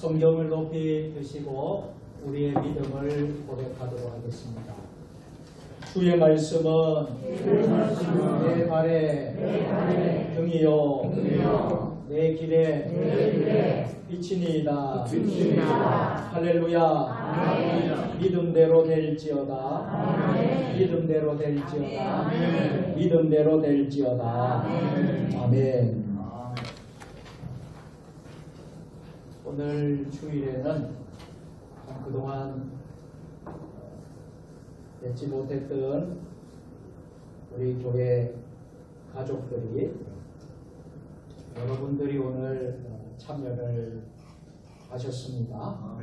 성경을 높이 드시고 우리의 믿음을 고백하도록 하겠습니다. 주의 말씀은 내 발에 등이요 내 길에 빛이니이다. 할렐루야. 믿음대로 될지어다. 믿음대로 될지어다. 믿음대로 될지어다. 아멘. 오늘 주일에는 그동안 뵙지 못했던 우리 교회 가족들이 여러분들이 오늘 참여를 하셨습니다.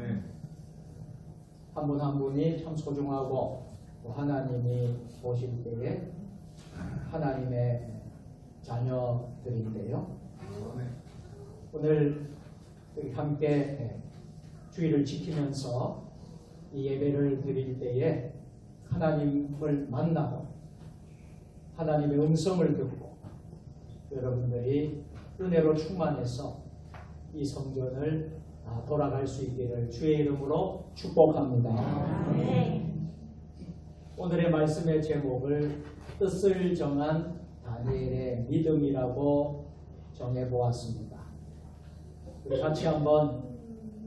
한 분 한 분이 참 소중하고 또 하나님이 보실 때에 하나님의 자녀들인데요. 오늘 함께 주의를 지키면서 이 예배를 드릴 때에 하나님을 만나고 하나님의 음성을 듣고 여러분들이 은혜로 충만해서 이 성전을 돌아갈 수 있기를 주의 이름으로 축복합니다. 오늘의 말씀의 제목을 뜻을 정한 다니엘의 믿음이라고 정해보았습니다. 우리 같이 한번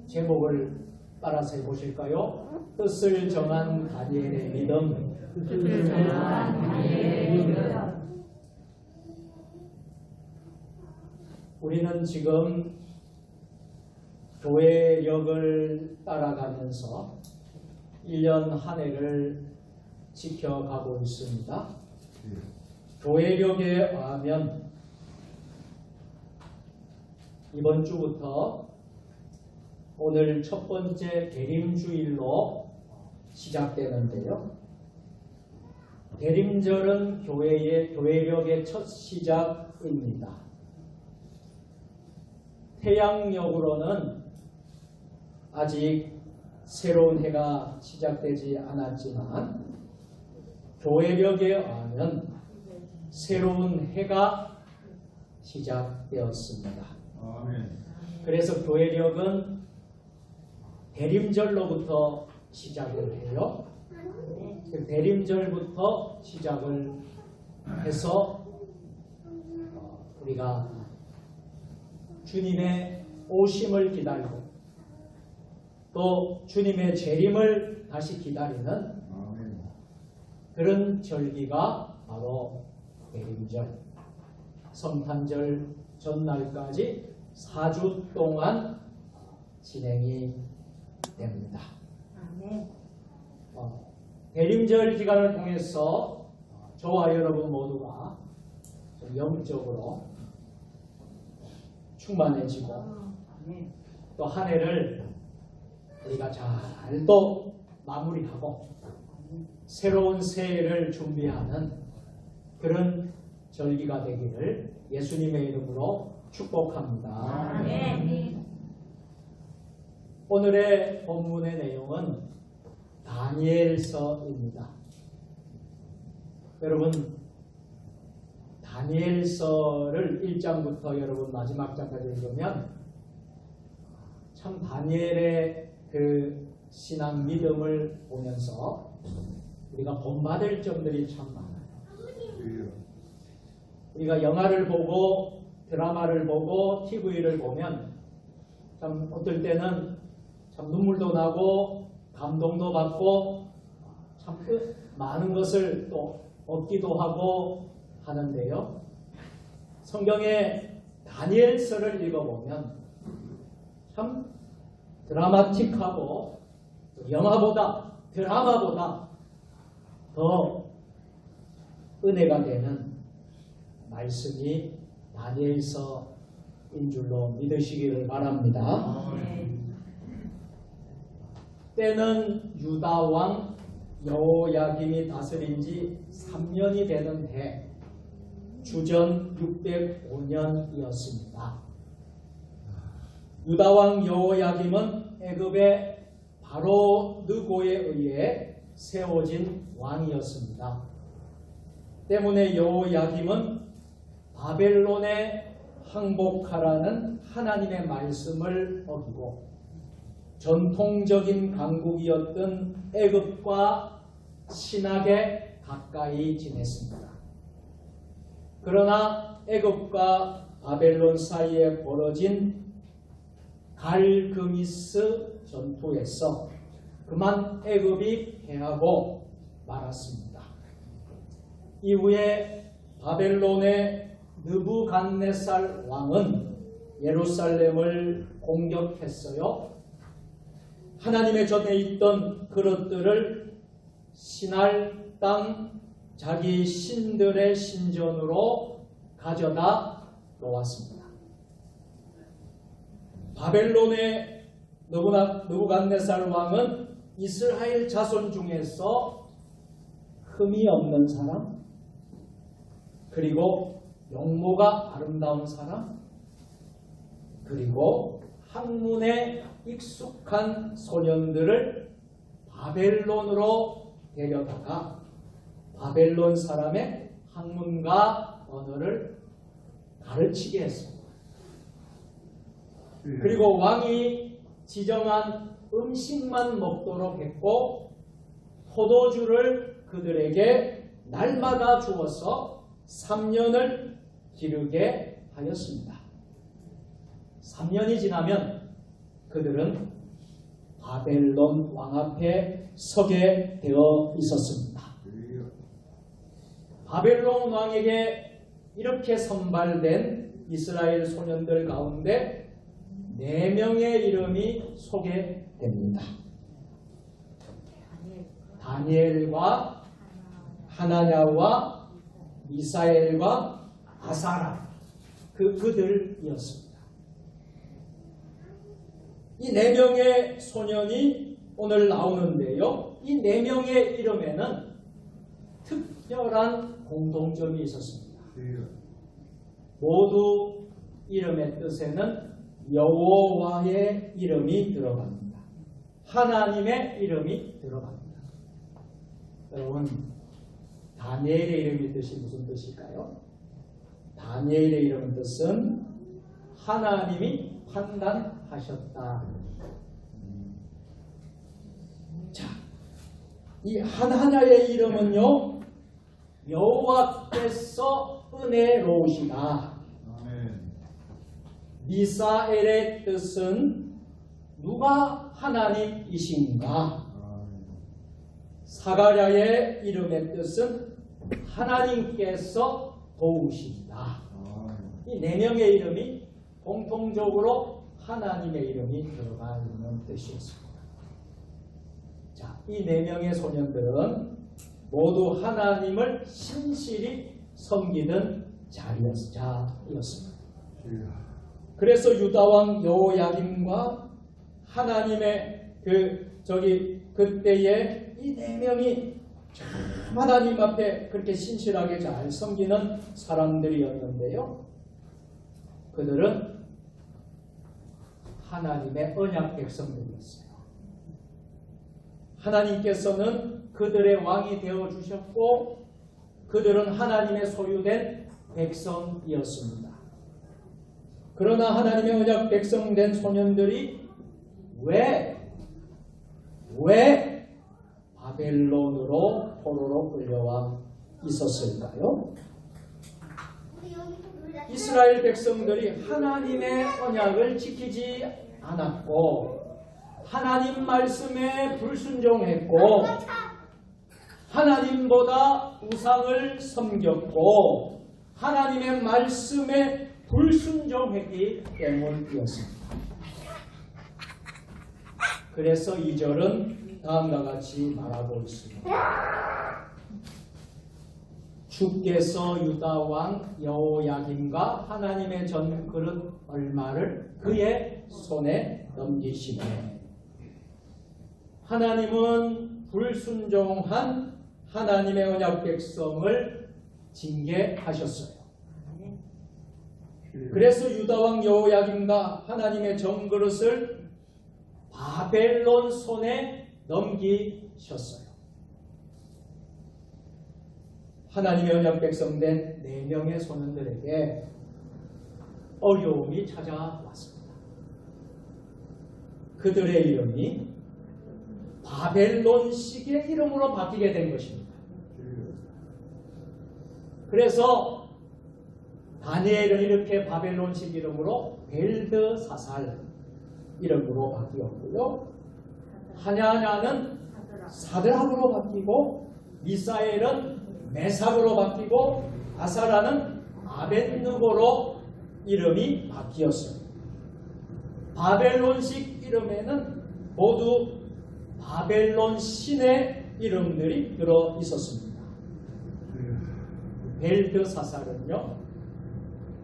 제목을 따라서 해보실까요? 뜻을 정한 다니엘의 믿음. 우리는 지금 교회력을 따라가면서 1년 한 해를 지켜가고 있습니다. 교회력에 의하면 이번 주부터 오늘 첫 번째 대림주일로 시작되는데요. 대림절은 교회력의 첫 시작입니다. 태양력으로는 아직 새로운 해가 시작되지 않았지만 교회력에 의하면 새로운 해가 시작되었습니다. 그래서 교회력은 대림절로부터 시작을 해요. 대림절부터 시작을 해서 우리가 주님의 오심을 기다리고 또 주님의 재림을 다시 기다리는 그런 절기가 바로 대림절, 성탄절 전날까지 4주 동안 진행이 됩니다. 대림절 기간을 통해서 저와 여러분 모두가 좀 영적으로 충만해지고 또 한 해를 우리가 잘 또 마무리하고 새로운 새해를 준비하는 그런 절기가 되기를 예수님의 이름으로 축복합니다. 오늘의 본문의 내용은 다니엘서입니다. 여러분, 다니엘서를 1장부터 여러분 마지막 장까지 읽으면 참 다니엘의 그 신앙 믿음을 보면서 우리가 본받을 점들이 참 많아요. 우리가 영화를 보고 드라마를 보고 TV를 보면 참 어떨 때는 참 눈물도 나고 감동도 받고 참 많은 것을 또 얻기도 하고 하는데요. 성경의 다니엘서를 읽어보면 참 드라마틱하고 영화보다 드라마보다 더 은혜가 되는 말씀이 다니엘서인 줄로 믿으시기를 바랍니다. 때는 유다 왕 여호야김이 다스린 지 3년이 되는 해 주전 605년이었습니다. 유다 왕 여호야김은 애굽의 바로 느고에 의해 세워진 왕이었습니다. 때문에 여호야김은 바벨론에 항복하라는 하나님의 말씀을 어기고 전통적인 강국이었던 애굽과 친하게 가까이 지냈습니다. 그러나 애굽과 바벨론 사이에 벌어진 갈그미스 전투에서 그만 애굽이 패하고 말았습니다. 이후에 바벨론의 느부갓네살 왕은 예루살렘을 공격했어요. 하나님의 전에 있던 그릇들을 신할 땅 자기 신들의 신전으로 가져다 놓았습니다. 바벨론의 느부갓네살 왕은 이스라엘 자손 중에서 흠이 없는 사람, 그리고 용모가 아름다운 사람, 그리고 학문에 익숙한 소년들을 바벨론으로 데려다가 바벨론 사람의 학문과 언어를 가르치게 했습니다. 그리고 왕이 지정한 음식만 먹도록 했고 포도주를 그들에게 날마다 주어서 3년을 기르게 하였습니다. 3년이 지나면 그들은 바벨론 왕 앞에 서게 되어 있었습니다. 바벨론 왕에게 이렇게 선발된 이스라엘 소년들 가운데 4명의 이름이 소개됩니다. 다니엘과 하나냐와 미사엘과 아사라, 그들이었습니다. 이 4명의 소년이 오늘 나오는데요. 이 4명의 이름에는 특별한 공통점이 있었습니다. 모두 이름의 뜻에는 여호와의 이름이 들어갑니다. 하나님의 이름이 들어갑니다. 여러분, 다니엘의 이름의 뜻이 무슨 뜻일까요? 다니엘의 이름 뜻은 하나님이 판단하셨다. 자, 이 하나냐의 이름은요, 여호와께서 은혜로우시다. 미사엘의 뜻은 누가 하나님이신가? 사가랴의 이름의 뜻은 하나님께서 도우신다. 이 4명의 이름이 공통적으로 하나님의 이름이 들어가 있는 뜻이었습니다. 자, 이 4명의 소년들은 모두 하나님을 신실히 섬기는 자였습니다. 그래서 유다왕 여호야김과 하나님의 그때에 이 4명이 하나님 앞에 그렇게 신실하게 잘 섬기는 사람들이었는데요. 그들은 하나님의 언약 백성들이었어요. 하나님께서는 그들의 왕이 되어 주셨고 그들은 하나님의 소유된 백성이었습니다. 그러나 하나님의 언약 백성된 소년들이 왜 바벨론으로 포로로 끌려와 있었을까요? 이스라엘 백성들이 하나님의 언약을 지키지 않았고 하나님 말씀에 불순종했고 하나님보다 우상을 섬겼고 하나님의 말씀에 불순종했기 때문이었습니다. 그래서 2절은 다음과 같이 말하고 있습니다. 주께서 유다 왕 여호야김과 하나님의 전 그릇 얼마를 그의 손에 넘기시네. 하나님은 불순종한 하나님의 언약 백성을 징계하셨어요. 그래서 유다 왕 여호야김과 하나님의 정그릇을 바벨론 손에 넘기셨어요. 하나님의 언약 백성된 4명의 소년들에게 어려움이 찾아왔습니다. 그들의 이름이 바벨론식의 이름으로 바뀌게 된 것입니다. 그래서 다니엘은 이렇게 바벨론식 이름으로 벨드사살 이름으로 바뀌었고요. 하냐냐는 사드락으로 바뀌고, 미사엘은 메삭으로 바뀌고, 아사라는 아벳느고로 이름이 바뀌었어요. 바벨론식 이름에는 모두 바벨론 신의 이름들이 들어 있었습니다. 벨드사살은요,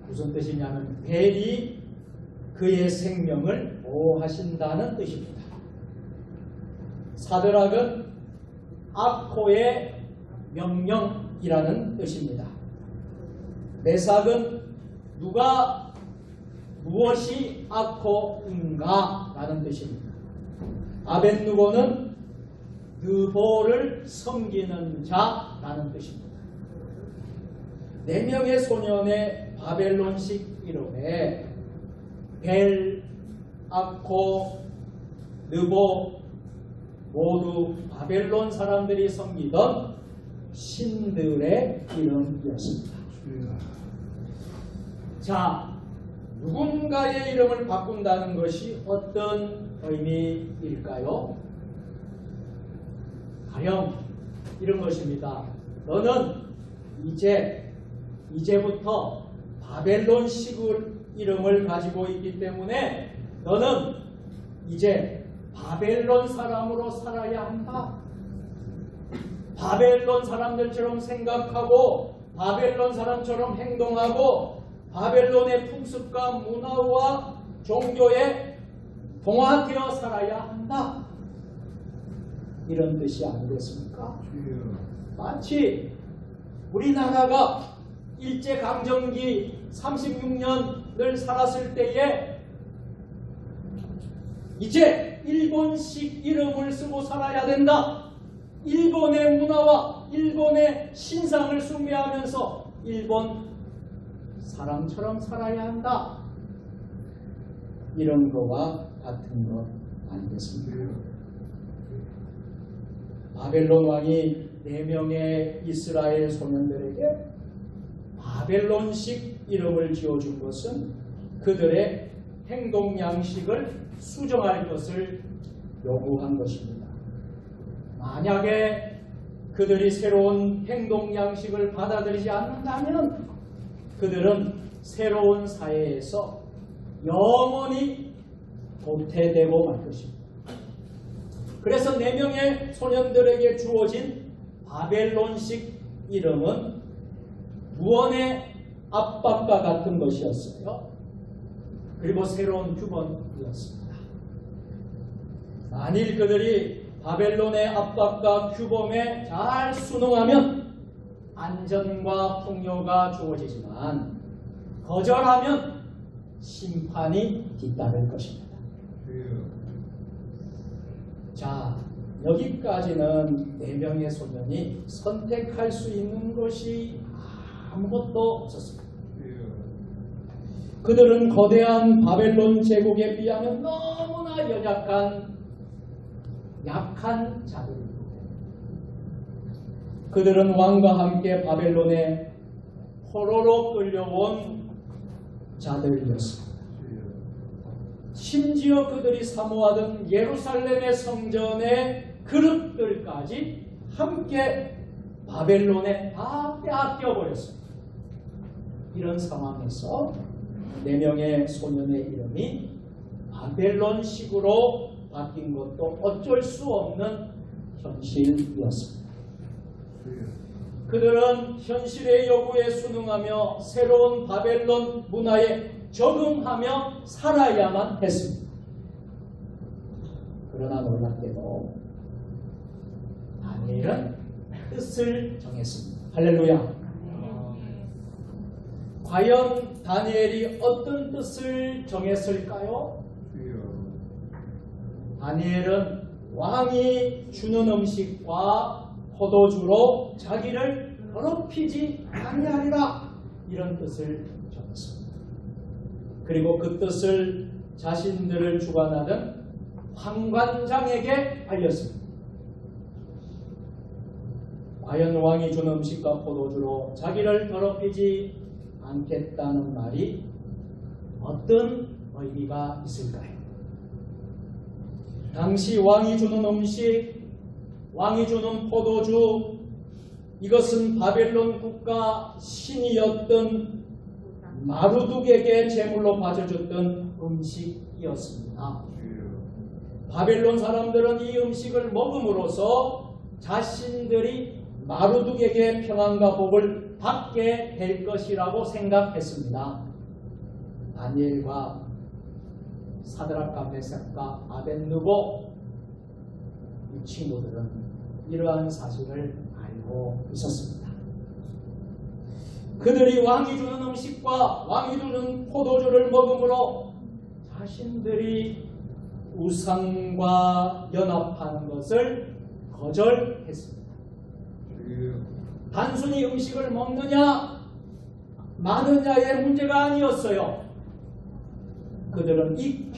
무슨 뜻이냐면 벨이 그의 생명을 보호하신다는 뜻입니다. 사드락은 아코의 명령이라는 뜻입니다. 메삭은 누가 무엇이 아코인가 라는 뜻입니다. 아벳느고는 느보를 섬기는 자라는 뜻입니다. 4명의 소년의 바벨론식 이름에 벨, 아코, 느보 모두 바벨론 사람들이 섬기던 신들의 이름이었습니다. 자, 누군가의 이름을 바꾼다는 것이 어떤 의미일까요? 가령 이런 것입니다. 너는 이제부터 바벨론식 이름을 가지고 있기 때문에 너는 이제 바벨론 사람으로 살아야 한다. 바벨론 사람들처럼 생각하고 바벨론 사람처럼 행동하고 바벨론의 풍습과 문화와 종교에 동화되어 살아야 한다. 이런 뜻이 아니겠습니까? 마치 우리나라가 일제강점기 36년을 살았을 때에 이제 일본식 이름을 쓰고 살아야 된다. 일본의 문화와 일본의 신상을 숭배하면서 일본 사람처럼 살아야 한다. 이런 거와 같은 것 아니겠습니까? 바벨론 왕이 4명의 이스라엘 소년들에게 바벨론식 이름을 지어준 것은 그들의 행동 양식을 수정할 것을 요구한 것입니다. 만약에 그들이 새로운 행동 양식을 받아들이지 않는다면 그들은 새로운 사회에서 영원히 도태되고 말 것입니다. 그래서 4명의 소년들에게 주어진 바벨론식 이름은 구원의 압박과 같은 것이었어요. 그리고 새로운 규범이었습니다. 만일 그들이 바벨론의 압박과 규범에 잘 순응하면 안전과 풍요가 주어지지만 거절하면 심판이 뒤따를 것입니다. 자, 여기까지는 4명의 소년이 선택할 수 있는 것이 아무것도 없었습니다. 그들은 거대한 바벨론 제국에 비하면 너무나 약한 자들입니다. 그들은 왕과 함께 바벨론에 포로로 끌려온 자들이었습니다. 심지어 그들이 사모하던 예루살렘의 성전의 그릇들까지 함께 바벨론에 다 빼앗겨 버렸습니다. 이런 상황에서 4명의 소년의 이름이 바벨론식으로 바뀐 것도 어쩔 수 없는 현실이었습니다. 그들은 현실의 요구에 순응하며 새로운 바벨론 문화에 적응하며 살아야만 했습니다. 그러나 놀랍게도 다니엘은 뜻을 정했습니다. 할렐루야. 과연 다니엘이 어떤 뜻을 정했을까요? 다니엘은 왕이 주는 음식과 포도주로 자기를 더럽히지 아니하리라, 이런 뜻을 정했습니다. 그리고 그 뜻을 자신들을 주관하는 황관장에게 알렸습니다. 과연 왕이 준 음식과 포도주로 자기를 더럽히지 않겠다는 말이 어떤 의미가 있을까요? 당시 왕이 주는 음식, 왕이 주는 포도주, 이것은 바벨론 국가 신이었던 마루둑에게 제물로 바쳐줬던 음식이었습니다. 바벨론 사람들은 이 음식을 먹음으로써 자신들이 마루둑에게 평안과 복을 받게 될 것이라고 생각했습니다. 다니엘과 사드락과 메삭과 아벳느고 이 친구들은 이러한 사실을 알고 있었습니다. 그들이 왕이 주는 음식과 왕이 주는 포도주를 먹음으로 자신들이 우상과 연합하는 것을 거절했습니다. 단순히 음식을 먹느냐 마느냐의 문제가 아니었어요. 그들은 이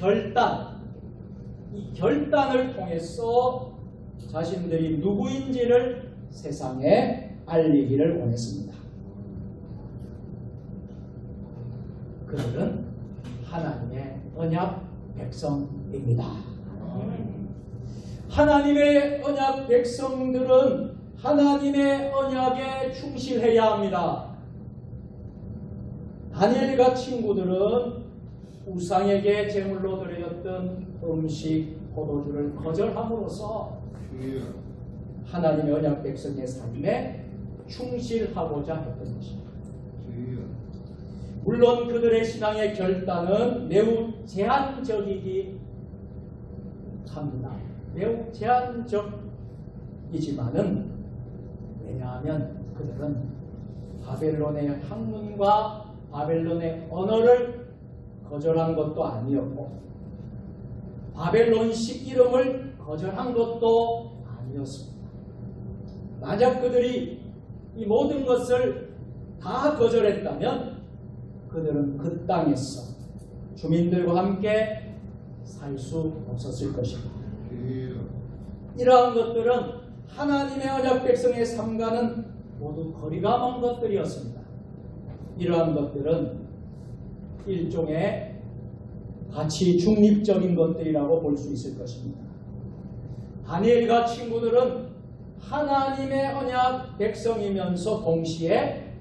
결단을 통해서 자신들이 누구인지를 세상에 알리기를 원했습니다. 그들은 하나님의 언약 백성입니다. 하나님의 언약 백성들은 하나님의 언약에 충실해야 합니다. 다니엘과 친구들은 우상에게 제물로 드려졌던 음식, 포도주를 거절함으로써 하나님의 언약 백성의 삶에 충실하고자 했던 것입니다. 물론 그들의 신앙의 결단은 매우 제한적이기 합니다. 매우 제한적이지만은 왜냐하면 그들은 바벨론의 학문과 바벨론의 언어를 거절한 것도 아니었고 바벨론식 이름을 거절한 것도 아니었습니다. 만약 그들이 이 모든 것을 다 거절했다면 그들은 그 땅에서 주민들과 함께 살 수 없었을 것입니다. 이러한 것들은 하나님의 언약 백성의 삶과는 모두 거리가 먼 것들이었습니다. 이러한 것들은 일종의 가치 중립적인 것들이라고 볼 수 있을 것입니다. 다니엘과 친구들은 하나님의 언약 백성이면서 동시에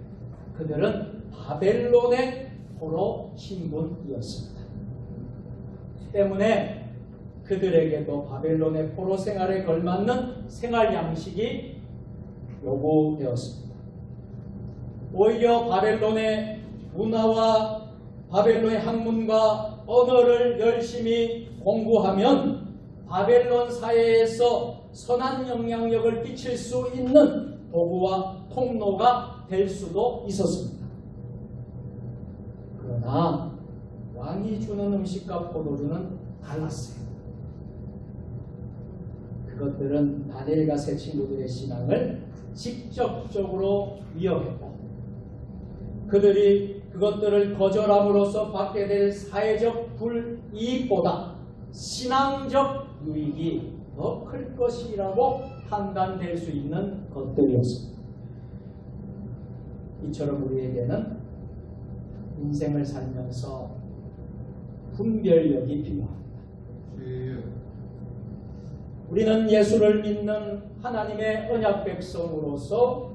그들은 바벨론의 포로 신분이었습니다. 때문에 그들에게도 바벨론의 포로 생활에 걸맞는 생활 양식이 요구되었습니다. 오히려 바벨론의 문화와 바벨론의 학문과 언어를 열심히 공부하면 바벨론 사회에서 선한 영향력을 끼칠 수 있는 도구와 통로가 될 수도 있었습니다. 그러나 왕이 주는 음식과 포도주는 달랐어요. 그것들은 다니엘과 세 친구들의 신앙을 직접적으로 위협했고 그들이 그것들을 거절함으로써 받게 될 사회적 불이익보다 신앙적 유익이 더 클 것이라고 판단될 수 있는 것들이었습니다. 이처럼 우리에게는 인생을 살면서 분별력이 필요합니다. 우리는 예수를 믿는 하나님의 언약 백성으로서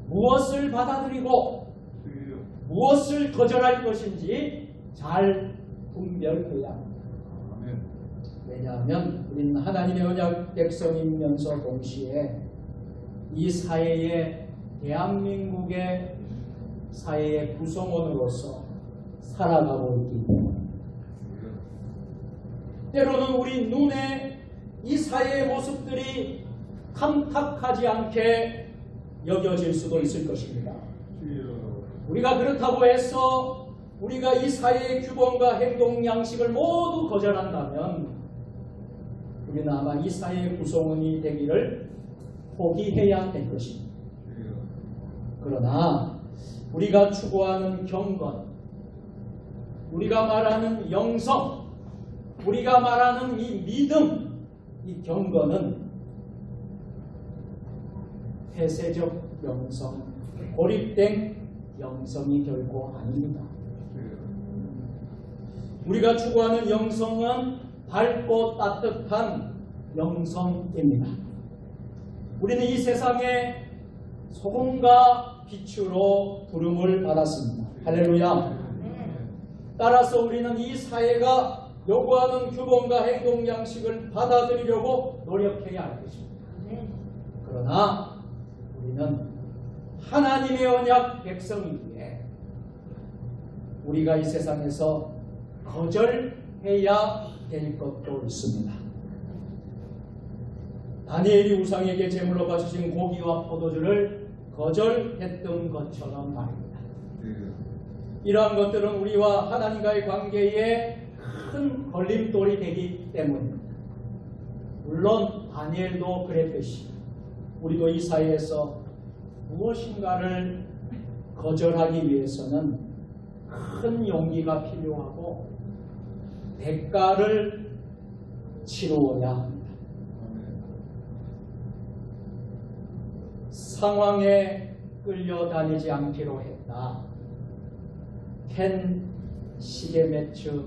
무엇을 받아들이고 무엇을 거절할 것인지 잘 분별해야 합니다. 왜냐하면 우리는 하나님의 언약 백성이면서 동시에 이 사회의 대한민국의 사회의 구성원으로서 살아가고 있기 때문입니다. 때로는 우리 눈에 이 사회의 모습들이 탐탁하지 않게 여겨질 수도 있을 것입니다. 우리가 그렇다고 해서 우리가 이 사회의 규범과 행동 양식을 모두 거절한다면 우리는 아마 이 사회의 구성원이 되기를 포기해야 될 것입니다. 그러나 우리가 추구하는 경건, 우리가 말하는 영성, 우리가 말하는 이 믿음, 이 경건은 폐쇄적 영성, 고립된 영성이 결코 아닙니다. 우리가 추구하는 영성은 밝고 따뜻한 영성입니다. 우리는 이 세상에 소금과 빛으로 부름을 받았습니다. 할렐루야. 따라서 우리는 이 사회가 요구하는 규범과 행동 양식을 받아들이려고 노력해야 할 것입니다. 그러나 우리는 하나님의 언약 백성이기에 우리가 이 세상에서 거절해야 될 것도 있습니다. 다니엘이 우상에게 제물로 바치신 고기와 포도주를 거절했던 것처럼 말입니다. 이러한 것들은 우리와 하나님과의 관계에 큰 걸림돌이 되기 때문입니다. 물론 다니엘도 그랬듯이 우리도 이 사회에서 무엇인가를 거절하기 위해서는 큰 용기가 필요하고 대가를 치루어야 합니다. 상황에 끌려다니지 않기로 했다. 켄 시게매츠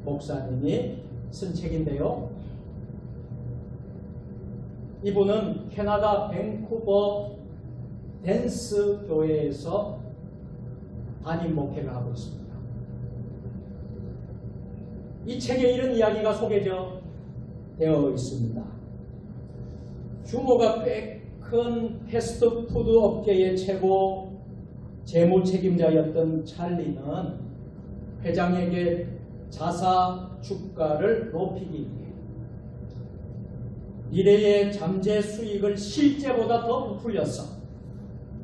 목사님이 쓴 책인데요. 이분은 캐나다 밴쿠버 댄스 교회에서 담임 목회를 하고 있습니다. 이 책에 이런 이야기가 소개되어 있습니다. 규모가 꽤 큰 패스트푸드 업계의 최고 재무 책임자였던 찰리는 회장에게 자사 주가를 높이기 위해 미래의 잠재 수익을 실제보다 더 부풀려서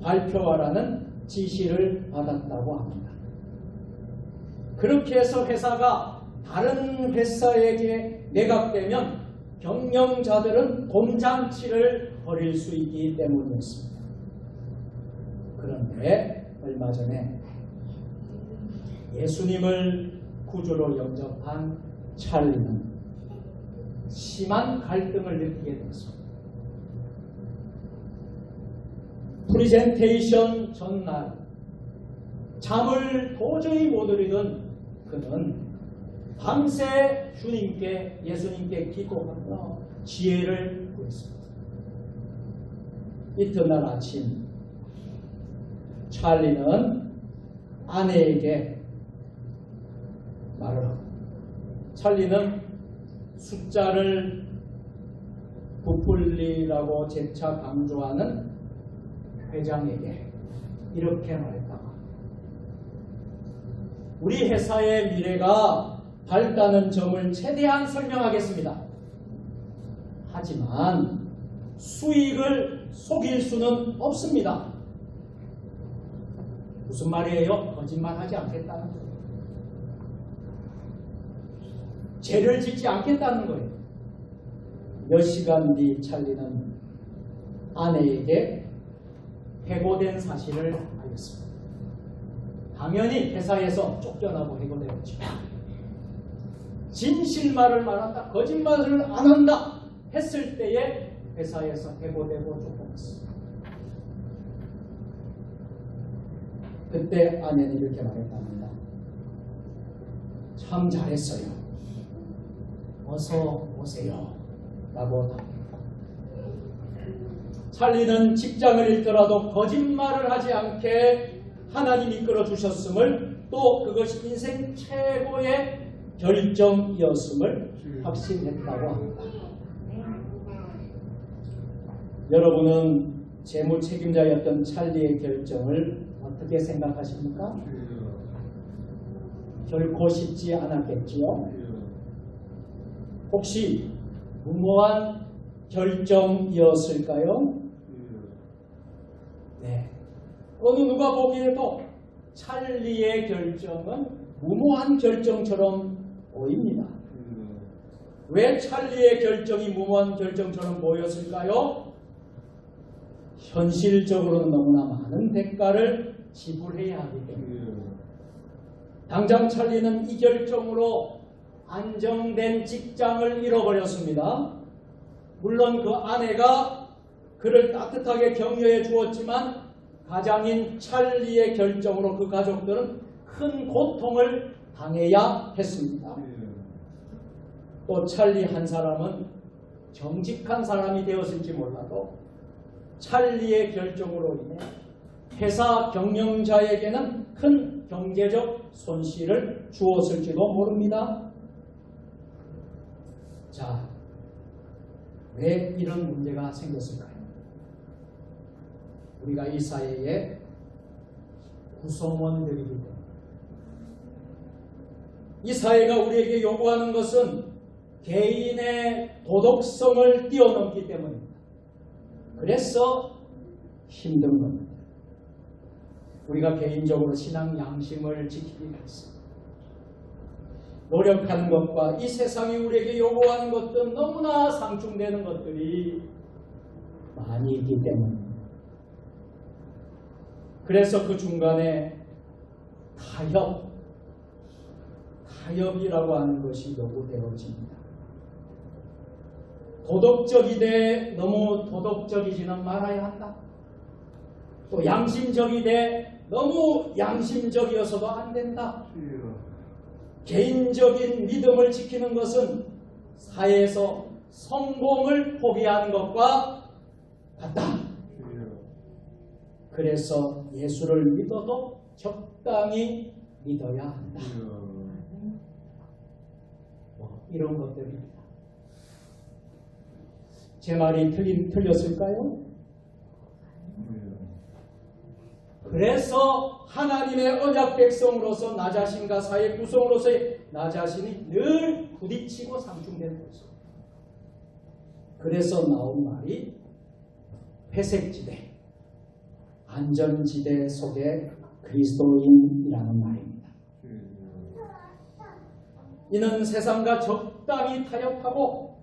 발표하라는 지시를 받았다고 합니다. 그렇게 해서 회사가 다른 회사에게 매각되면 경영자들은 돈잔치를 벌일 수 있기 때문이었습니다. 그런데 얼마 전에 예수님을 구주로 영접한 찰리는 심한 갈등을 느끼게 됐습니다. 프리젠테이션 전날 잠을 도저히 못 이루던 그는 밤새 예수님께 기도하며 지혜를 구했습니다. 이튿날 아침 찰리는 아내에게 말을 하고, 찰리는 숫자를 부풀리라고 재차 강조하는 회장에게 이렇게 말했다. 우리 회사의 미래가 밝다는 점을 최대한 설명하겠습니다. 하지만 수익을 속일 수는 없습니다. 무슨 말이에요? 거짓말하지 않겠다는 거예요. 죄를 짓지 않겠다는 거예요. 몇 시간 뒤 찰리는 아내에게 해고된 사실을 알렸습니다. 당연히 회사에서 쫓겨나고 해고되었죠. 진실말을 말한다, 거짓말을 안 한다 했을 때에 회사에서 해고되고 쫓겨났습니다. 그때 아내는 이렇게 말했답니다. 참 잘했어요. 어서 오세요. 라고 답합니다. 찰리는 직장을 잃더라도 거짓말을 하지 않게 하나님이 이끌어 주셨음을, 또 그것이 인생 최고의 결정이었음을 확신했다고 합니다. 여러분은 재무 책임자였던 찰리의 결정을 어떻게 생각하십니까? 결코 쉽지 않았겠지요? 혹시 무모한 결정이었을까요? 네. 어느 누가 보기에도 찰리의 결정은 무모한 결정처럼 보입니다. 왜 찰리의 결정이 무모한 결정처럼 보였을까요? 현실적으로는 너무나 많은 대가를 지불해야 하기 때문에. 당장 찰리는 이 결정으로 안정된 직장을 잃어버렸습니다. 물론 그 아내가 그를 따뜻하게 격려해 주었지만 가장인 찰리의 결정으로 그 가족들은 큰 고통을 당해야 했습니다. 또 찰리 한 사람은 정직한 사람이 되었을지 몰라도 찰리의 결정으로 인해 회사 경영자에게는 큰 경제적 손실을 주었을지도 모릅니다. 자, 왜 이런 문제가 생겼을까요? 우리가 이 사회의 구성원들이기 때문에 이 사회가 우리에게 요구하는 것은 개인의 도덕성을 뛰어넘기 때문입니다. 그래서 힘든 겁니다. 우리가 개인적으로 신앙 양심을 지키기 위해서 노력하는 것과 이 세상이 우리에게 요구하는 것도 너무나 상충되는 것들이 많이 있기 때문입니다. 그래서 그 중간에 타협이라고 하는 것이 요구되어집니다. 도덕적이되 너무 도덕적이지는 말아야 한다. 또 양심적이되 너무 양심적이어서도 안 된다. 개인적인 믿음을 지키는 것은 사회에서 성공을 포기하는 것과 같다. 그래서 예수를 믿어도 적당히 믿어야 한다. 이런 것들입니다. 제 말이 틀렸을까요? 그래서 하나님의 언약 백성으로서 나 자신과 사회 구성으로서의 나 자신이 늘 부딪히고 상충되는 거죠. 그래서 나온 말이 회색지대, 안전지대 속의 그리스도인이라는 말입니다. 이는 세상과 적당히 타협하고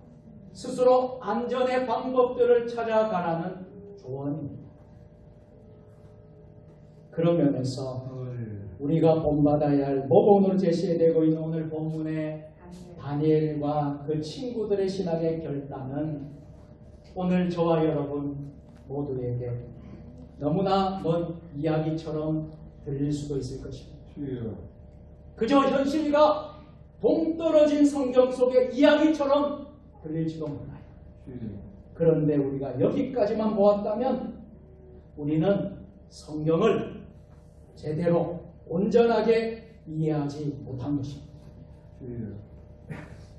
스스로 안전의 방법들을 찾아가라는 조언입니다. 그런 면에서 우리가 본받아야 할 모범으로 제시되고 있는 오늘 본문의 다니엘과 그 친구들의 신앙의 결단은 오늘 저와 여러분 모두에게 너무나 먼 이야기처럼 들릴 수도 있을 것입니다. 그저 현실과 동떨어진 성경 속의 이야기처럼 들릴지도 몰라요. 그런데 우리가 여기까지만 보았다면 우리는 성경을 제대로 온전하게 이해하지 못한 것입니다.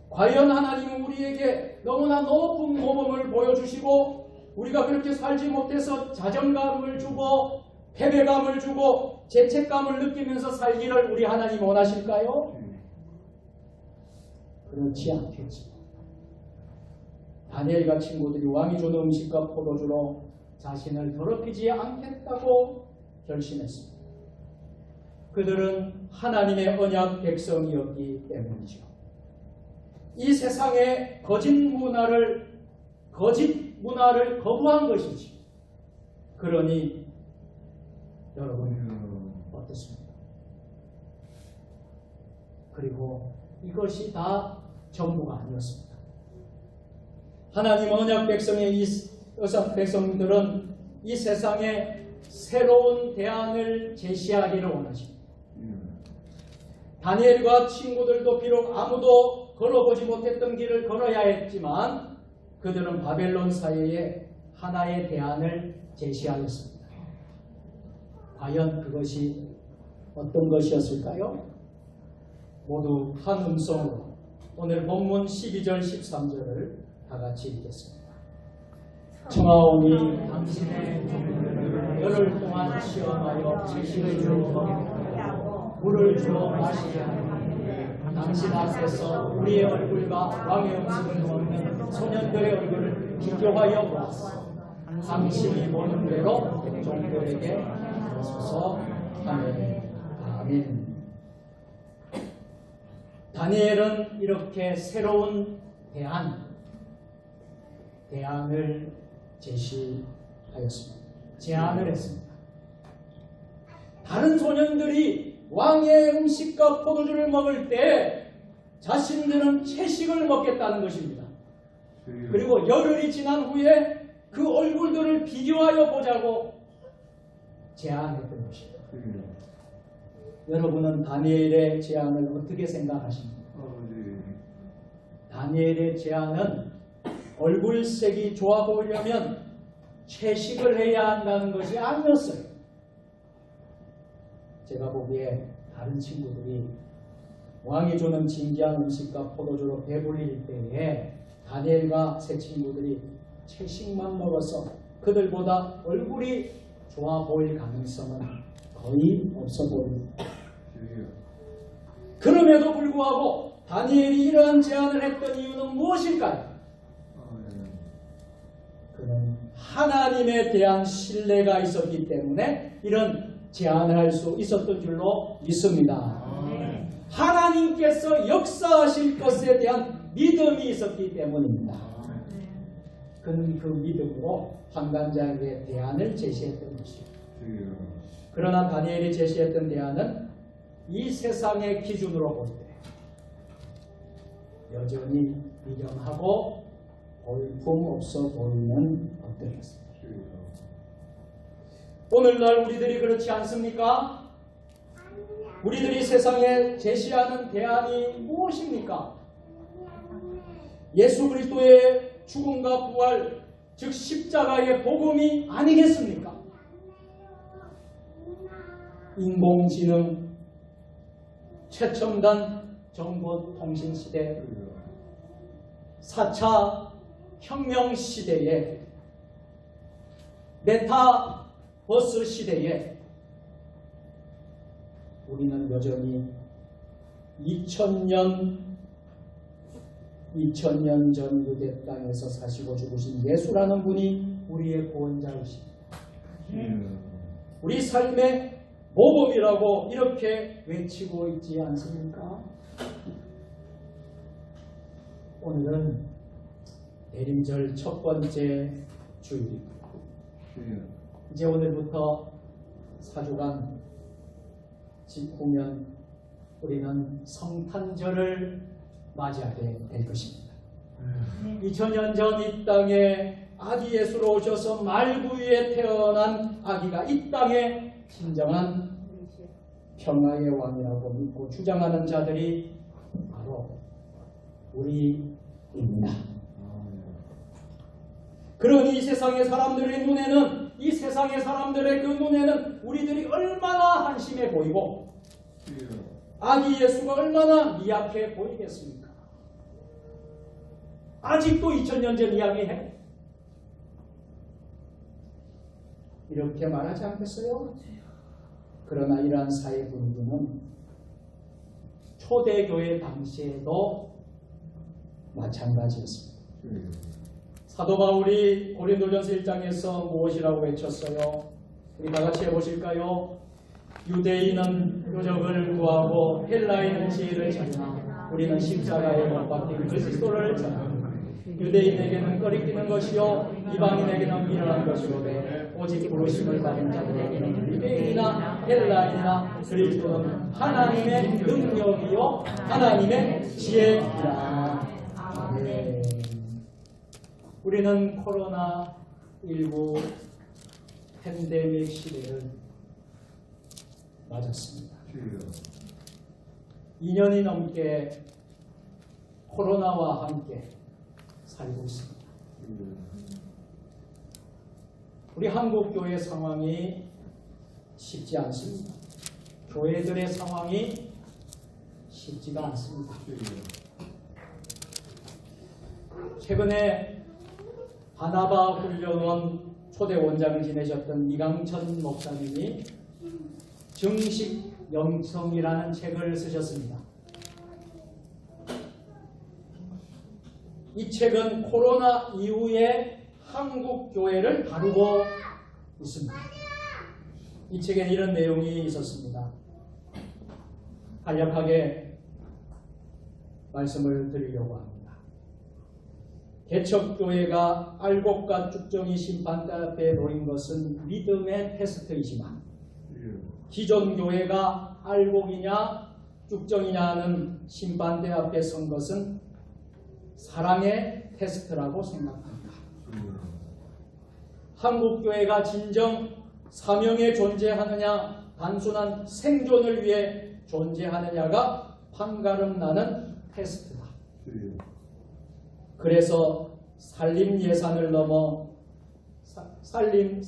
과연 하나님은 우리에게 너무나 높은 모범을 보여주시고 우리가 그렇게 살지 못해서 자존감을 주고 패배감을 주고 죄책감을 느끼면서 살기를 우리 하나님 원하실까요? 그렇지 않겠지. 다니엘과 친구들이 왕이 주는 음식과 포도주로 자신을 더럽히지 않겠다고 결심했습니다. 그들은 하나님의 언약 백성이었기 때문이죠. 이 세상의 거짓 문화를 거부한 것이지. 그러니 여러분 어떻습니까? 그리고 이것이 다 전부가 아니었습니다. 하나님 언약 백성의 이 백성들은 이 세상에 새로운 대안을 제시하기를 원하십니다. 다니엘과 친구들도 비록 아무도 걸어보지 못했던 길을 걸어야 했지만 그들은 바벨론 사회에 하나의 대안을 제시하였습니다. 과연 그것이 어떤 것이었을까요? 모두 한 음성으로 오늘 본문 12절 13절을 다 같이 읽겠습니다. 청하오니 당신의 종들을 열흘 동안 시험하여 채식을 주어 물을 주어 마시게 하니 당신 앞에서 우리의 얼굴과 왕의 음식을 먹는 소년들의 얼굴을 비교하여 보았어. 당신이 보는 대로 종들에게 하소서. 아멘. 아멘. 다니엘은 이렇게 새로운 대안을 제시하였습니다. 제안을 했습니다. 다른 소년들이 왕의 음식과 포도주를 먹을 때 자신들은 채식을 먹겠다는 것입니다. 그리고 열흘이 지난 후에 그 얼굴들을 비교하여 보자고 제안했던 것입니다. 여러분은 다니엘의 제안을 어떻게 생각하십니까? 다니엘의 제안은 얼굴색이 좋아 보이려면 채식을 해야 한다는 것이 아니었어요. 제가 보기에 다른 친구들이 왕이 주는 진귀한 음식과 포도주로 배불릴 때에 다니엘과 새 친구들이 채식만 먹어서 그들보다 얼굴이 좋아 보일 가능성은 거의 없어 보입니다. 그럼에도 불구하고 다니엘이 이러한 제안을 했던 이유는 무엇일까요? 그는 하나님에 대한 신뢰가 있었기 때문에 이런 제안을 할 수 있었던 줄로 믿습니다. 하나님께서 역사하실 것에 대한 믿음이 있었기 때문입니다. 그는 그 믿음으로 환관장에게 대안을 제시했던 것이죠. 그러나 다니엘이 제시했던 대안은 이 세상의 기준으로 볼 때 여전히 미련하고 볼품없어 보이는 것들이었습니다. 오늘날 우리들이 그렇지 않습니까? 우리들이 세상에 제시하는 대안이 무엇입니까? 예수 그리스도의 죽음과 부활, 즉 십자가의 복음이 아니겠습니까? 인공지능, 최첨단 정보통신시대, 4차 혁명시대에, 메타버스 시대에 우리는 여전히 2000년 전 유대 땅에서 사시고 죽으신 예수라는 분이 우리의 구원자이십니다. 우리 삶의 모범이라고 이렇게 외치고 있지 않습니까? 오늘은 대림절 첫 번째 주일입니다. 이제 오늘부터 4주간 후면 우리는 성탄절을 맞이하게 될 것입니다. 2000년 전 이 땅에 아기 예수로 오셔서 말구 위에 태어난 아기가 이 땅에 진정한 평화의 왕이라고 믿고 주장하는 자들이 바로 우리입니다. 그러니 이 세상의 사람들의 눈에는, 이 세상의 사람들의 그 눈에는 우리들이 얼마나 한심해 보이고 아기 예수가 얼마나 미약해 보이겠습니까? 아직도 2000년 전 이야기해? 이렇게 말하지 않겠어요? 그러나 이러한 사회 분위기는 초대교회 당시에도 마찬가지였습니다. 사도 바울이 고린도전서 1장에서 무엇이라고 외쳤어요? 우리 다 같이 해보실까요? 유대인은 표적을 구하고 헬라인은 지혜를 찾으나 우리는 십자가에 못 박힌 그리스도를 찾으나 유대인에게는 꺼리끼는 것이요 이방인에게는 미련한 것이로되 오직 부르심을 받은 자들에게는 유대인이나 헬라인이나 그리스도는 하나님의 능력이요 하나님의 지혜이라. 아멘. 우리는 코로나19 팬데믹 시대를 맞았습니다. 2년이 넘게 코로나와 함께 살고 있습니다. 우리 한국 교회 상황이 쉽지 않습니다. 교회들의 상황이 쉽지가 않습니다. 최근에 바나바 훈련원 초대 원장을 지내셨던 이강천 목사님이 정식 영성이라는 책을 쓰셨습니다. 이 책은 코로나 이후에 한국 교회를 다루고 있습니다. 이 책에는 이런 내용이 있었습니다. 간략하게 말씀을 드리려고 합니다. 개척교회가 알곡과 쭉정이 심판대 앞에 놓인 것은 믿음의 테스트이지만 기존 교회가 알곡이냐 쭉정이냐 하는 심판대 앞에 선 것은 사랑의 테스트라고 생각합니다. 한국교회가 진정 사명에 존재하느냐 단순한 생존을 위해 존재하느냐가 판가름 나는 테스트다. 그래서 살림 예산을 넘어 살리는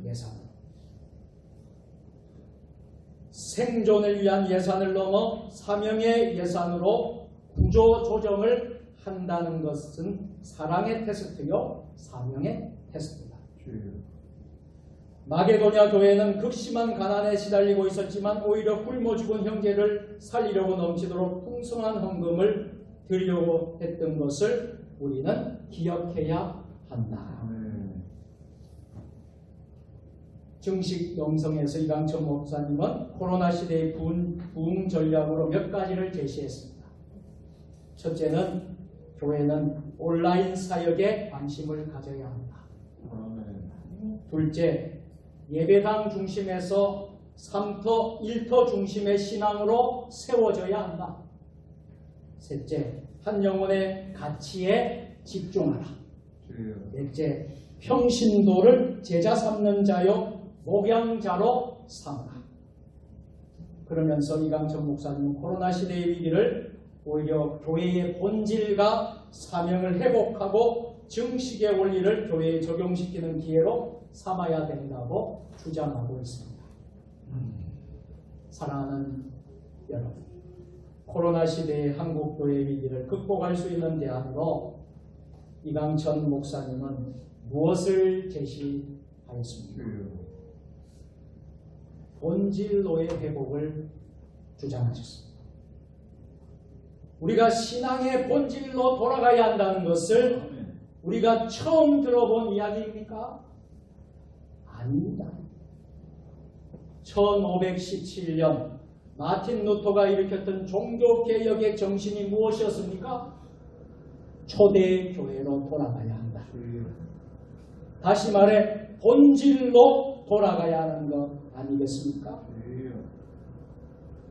예산으로, 생존을 위한 예산을 넘어 사명의 예산으로 구조 조정을 한다는 것은 사랑의 테스트요 사명의 테스트다. 마게도냐 교회는 극심한 가난에 시달리고 있었지만 오히려 굶어 죽은 형제를 살리려고 넘치도록 풍성한 헌금을 드리려고 했던 것을 우리는 기억해야 한다. 정식 영성에서 이강천 목사님은 코로나 시대의 부흥 전략으로 몇 가지를 제시했습니다. 첫째는 교회는 온라인 사역에 관심을 가져야 한다. 둘째, 예배당 중심에서 3터, 1터 중심의 신앙으로 세워져야 한다. 셋째, 한 영혼의 가치에 집중하라. 넷째, 평신도를 제자 삼는 자요 목양자로 삼으라. 그러면서 이강천 목사님은 코로나 시대의 위기를 오히려 교회의 본질과 사명을 회복하고 증식의 원리를 교회에 적용시키는 기회로 삼아야 된다고 주장하고 있습니다. 사랑하는 여러분, 코로나 시대의 한국교회의 위기를 극복할 수 있는 대안으로 이강천 목사님은 무엇을 제시하였습니까? 본질로의 회복을 주장하셨습니다. 우리가 신앙의 본질로 돌아가야 한다는 것을 우리가 처음 들어본 이야기입니까? 아닙니다. 1517년 마틴 루터가 일으켰던 종교개혁의 정신이 무엇이었습니까? 초대교회로 돌아가야 한다. 다시 말해 본질로 돌아가야 하는 것 아니겠습니까?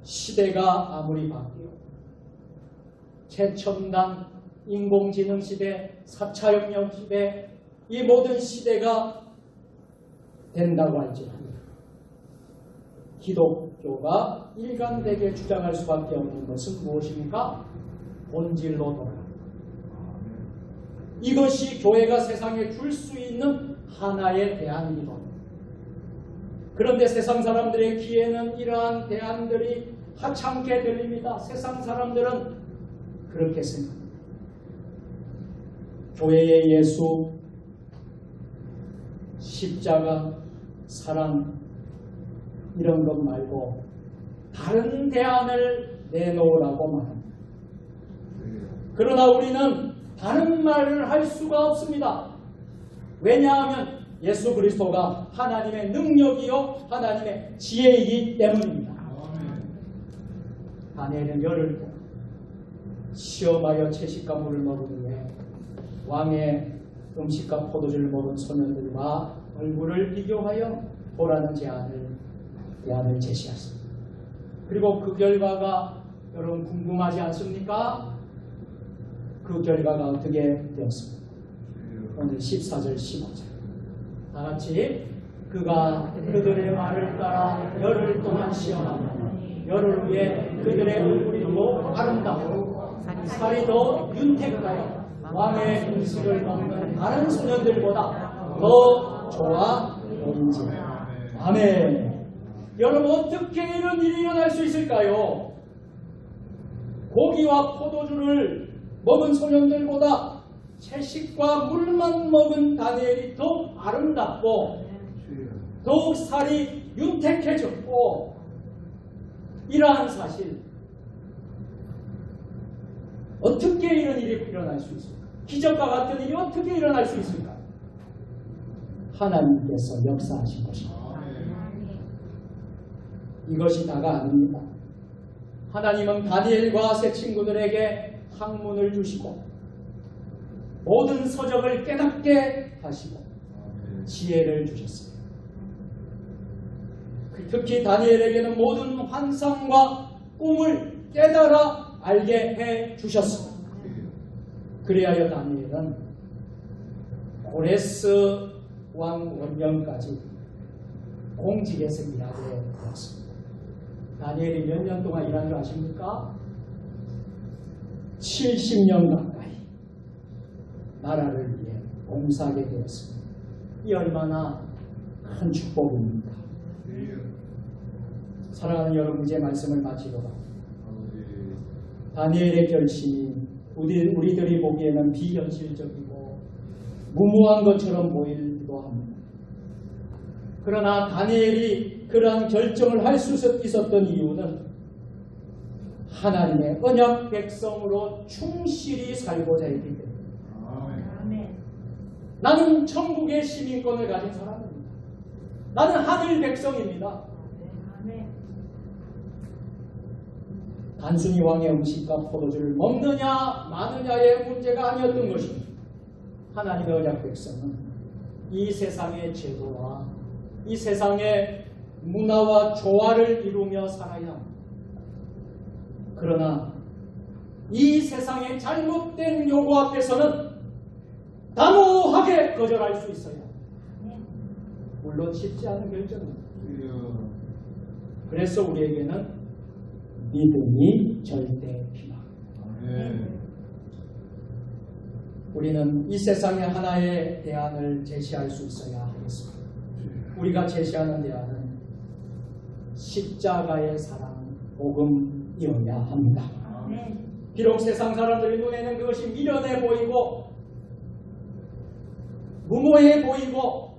시대가 아무리 바뀌어 최첨단 인공지능 시대, 4차 혁명 시대, 이 모든 시대가 된다고 할지라도 기독교가 일관되게 주장할 수밖에 없는 것은 무엇입니까? 본질로 돌아간다. 이것이 교회가 세상에 줄 수 있는 하나의 대안이다. 그런데 세상 사람들의 귀에는 이러한 대안들이 하찮게 들립니다. 세상 사람들은 그렇게 생각합니다. 교회의 예수, 십자가, 사랑 이런 것 말고 다른 대안을 내놓으라고 말합니다. 그러나 우리는 다른 말을 할 수가 없습니다. 왜냐하면 예수 그리스도가 하나님의 능력이요 하나님의 지혜이기 때문입니다. 다니엘은 열흘 동안 시험하여 채식과 물을 먹은 후에 왕의 음식과 포도주를 먹은 소년들과 얼굴을 비교하여 보라는 대안을 제시했습니다. 그리고 그 결과가 여러분 궁금하지 않습니까? 그 결과가 어떻게 되었습니까? 오늘 14절 15절 다같이 그가 그들의 말을 따라 열흘 동안 시험하며 열흘 후에 그들의 얼굴이도 아름답고 살이 더 윤택하여 왕의 음식을 먹는 다른 소년들보다 더 좋아 보인지라. 아멘. 여러분 어떻게 이런 일이 일어날 수 있을까요? 고기와 포도주를 먹은 소년들보다 채식과 물만 먹은 다니엘이 더욱 아름답고 더욱 살이 윤택해졌고, 이러한 사실 어떻게 이런 일이 일어날 수 있을까? 기적과 같은 일이 어떻게 일어날 수 있을까? 하나님께서 역사하신 것입니다. 이것이 다가 아닙니다. 하나님은 다니엘과 세 친구들에게 학문을 주시고 모든 서적을 깨닫게 하시고 지혜를 주셨습니다. 특히 다니엘에게는 모든 환상과 꿈을 깨달아 알게 해 주셨습니다. 그리하여 다니엘은 고레스 왕 원년까지 공직에서 일하게 되었습니다. 다니엘이 몇 년 동안 일한 줄 아십니까? 70년 가까이 나라를 위해 봉사하게 되었습니다. 이 얼마나 큰 축복입니까? 사랑하는 여러분, 이제 말씀을 마치도록 다니엘의 결심이 우리들이 보기에는 비현실적이고 무모한 것처럼 보이기도 합니다. 그러나 다니엘이 그러한 결정을 할 수 있었던 이유는 하나님의 언약 백성으로 충실히 살고자 했기 때문입니다. 아멘. 나는 천국의 시민권을 가진 사람입니다. 나는 하늘 백성입니다. 아멘. 단순히 왕의 음식과 포도주를 먹느냐 마느냐의 문제가 아니었던 것입니다. 하나님의 언약 백성은 이 세상의 제도와 이 세상의 문화와 조화를 이루며 살아야 합니다. 그러나 이 세상의 잘못된 요구 앞에서는 단호하게 거절할 수 있어야 합니다. 물론 쉽지 않은 결정입니다. 그래서 우리에게는 믿음이 절대 필요합니다. 우리는 이 세상에 하나의 대안을 제시할 수 있어야 하겠습니다. 우리가 제시하는 대안은 십자가의 사랑, 복음이어야 합니다. 비록 세상 사람들의 눈에는 그것이 미련해 보이고 무모해 보이고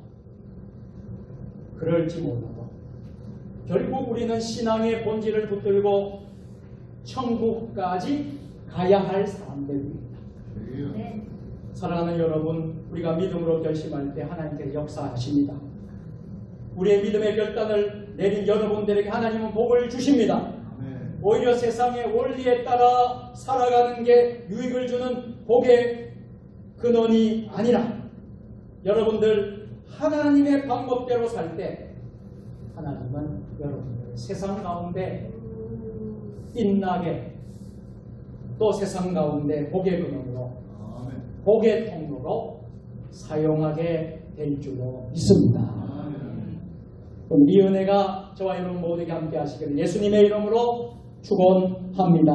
그럴지 몰라도 결국 우리는 신앙의 본질을 붙들고 천국까지 가야 할 사람들입니다. 사랑하는 여러분, 우리가 믿음으로 결심할 때 하나님께서 역사하십니다. 우리의 믿음의 결단을 내린 여러분들에게 하나님은 복을 주십니다. 오히려 세상의 원리에 따라 살아가는 게 유익을 주는 복의 근원이 아니라 여러분들 하나님의 방법대로 살 때 하나님은 여러분들 세상 가운데 빛나게 또 세상 가운데 복의 근원으로 복의 통로로 사용하게 될 줄로 믿습니다. 이 은혜가 저와 여러분 모두에게 함께 하시기를 예수님의 이름으로 축원합니다.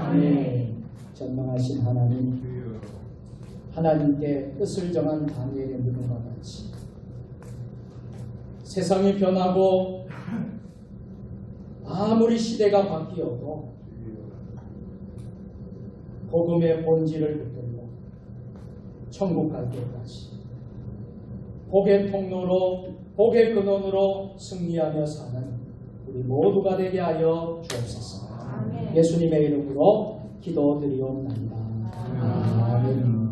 아멘. 전능하신 하나님, 하나님께 뜻을 정한 다니엘의 믿음과 같이 세상이 변하고 아무리 시대가 바뀌어도 복음의 본질을 붙들고 천국 갈 때까지 복의 통로로 복의 근원으로 승리하며 사는 우리 모두가 되게 하여 주옵소서. 예수님의 이름으로 기도드리옵나이다. 아멘.